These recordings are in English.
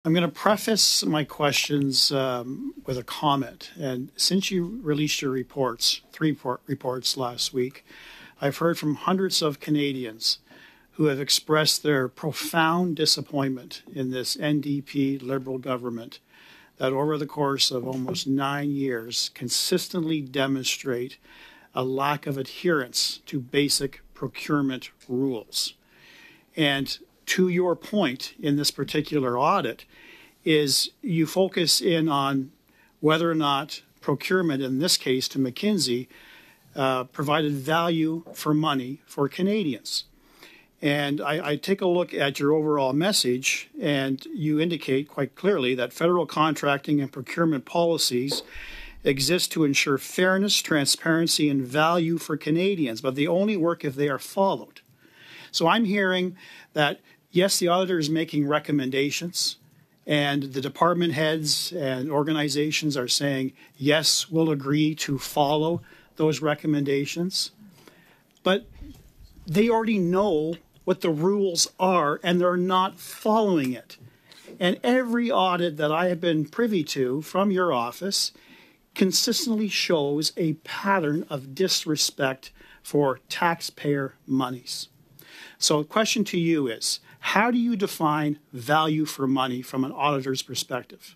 I'm going to preface my questions with a comment. And since you released your reports, three reports last week, I've heard from hundreds of Canadians who have expressed their profound disappointment in this NDP Liberal government that over the course of almost 9 years consistently demonstrate a lack of adherence to basic procurement rules. And to your point in this particular audit is you focus in on whether or not procurement, in this case to McKinsey, provided value for money for Canadians. And I take a look at your overall message, and you indicate quite clearly that federal contracting and procurement policies exist to ensure fairness, transparency, and value for Canadians, but they only work if they are followed. So I'm hearing that, yes, the auditor is making recommendations, and the department heads and organizations are saying, yes, we'll agree to follow those recommendations. But they already know what the rules are, and they're not following it. And every audit that I have been privy to from your office consistently shows a pattern of disrespect for taxpayer monies. So the question to you is, how do you define value for money from an auditor's perspective?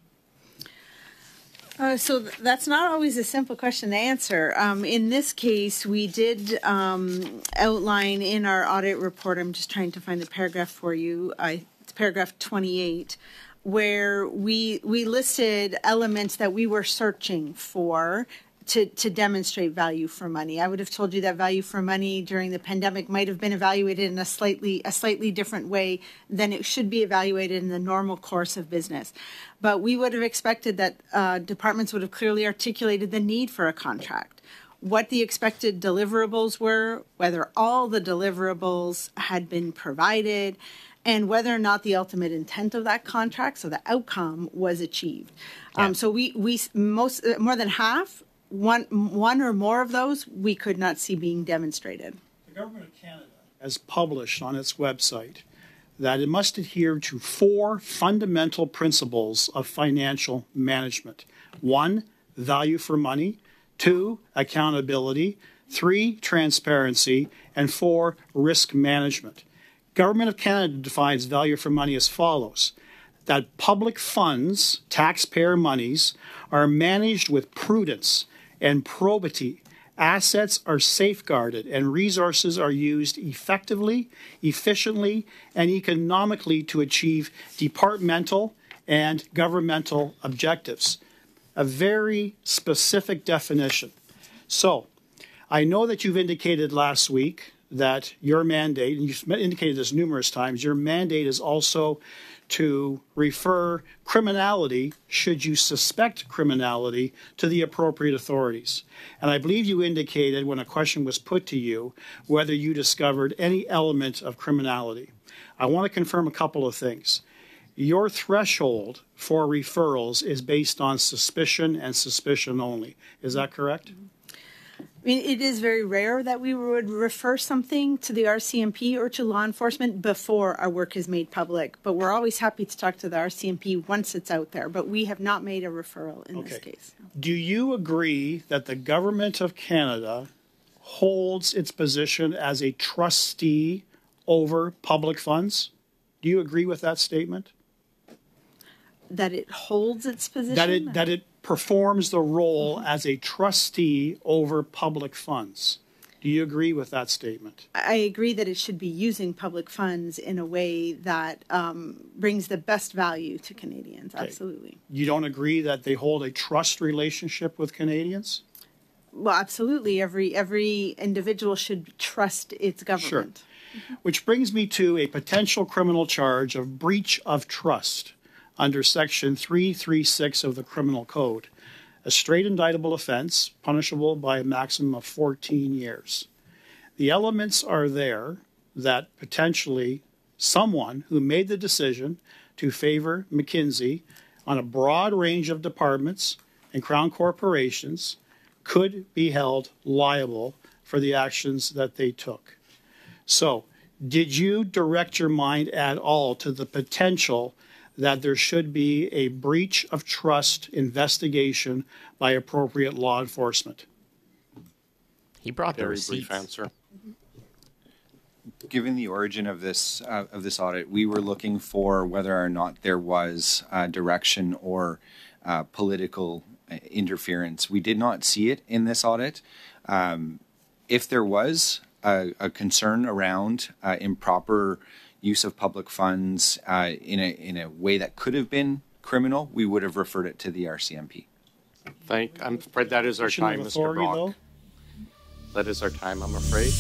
So that's not always a simple question to answer. In this case, we did outline in our audit report, I'm just trying to find the paragraph for you, it's paragraph 28, where we listed elements that we were searching for to demonstrate value for money. I would have told you that value for money during the pandemic might have been evaluated in a slightly different way than it should be evaluated in the normal course of business. But we would have expected that departments would have clearly articulated the need for a contract, what the expected deliverables were, whether all the deliverables had been provided, and whether or not the ultimate intent of that contract, so the outcome, was achieved. Yeah. So we more than half, one or more of those, we could not see being demonstrated. The Government of Canada has published on its website that it must adhere to 4 fundamental principles of financial management. 1, value for money. 2, accountability. 3, transparency. And 4, risk management. Government of Canada defines value for money as follows: that public funds, taxpayer monies, are managed with prudence and probity. Assets are safeguarded and resources are used effectively, efficiently, and economically to achieve departmental and governmental objectives. A very specific definition. So, I know that you've indicated last week that your mandate, and you've indicated this numerous times, your mandate is also to refer criminality, should you suspect criminality, to the appropriate authorities. And I believe you indicated when a question was put to you whether you discovered any element of criminality. I want to confirm a couple of things. Your threshold for referrals is based on suspicion and suspicion only. Is that correct? I mean, it is very rare that we would refer something to the RCMP or to law enforcement before our work is made public. But we're always happy to talk to the RCMP once it's out there. But we have not made a referral in this case. Do you agree that the Government of Canada holds its position as a trustee over public funds? Do you agree with that statement? That it holds its position? That it performs the role as a trustee over public funds. Do you agree with that statement? I agree that it should be using public funds in a way that brings the best value to Canadians. Okay. Absolutely. You don't agree that they hold a trust relationship with Canadians? Well, absolutely. Every individual should trust its government. Sure. Mm-hmm. Which brings me to a potential criminal charge of breach of trust under Section 336 of the Criminal Code, a straight indictable offense punishable by a maximum of 14 years. The elements are there that potentially someone who made the decision to favor McKinsey on a broad range of departments and Crown corporations could be held liable for the actions that they took. So, did you direct your mind at all to the potential that there should be a breach of trust investigation by appropriate law enforcement. He brought the Very receipts. brief answer. Given the origin of this audit, we were looking for whether or not there was direction or political interference. We did not see it in this audit. If there was a concern around improper use of public funds in a way that could have been criminal, we would have referred it to the RCMP. I'm afraid that is our Position of time, Mr. authority, Brock. though? That is our time, I'm afraid.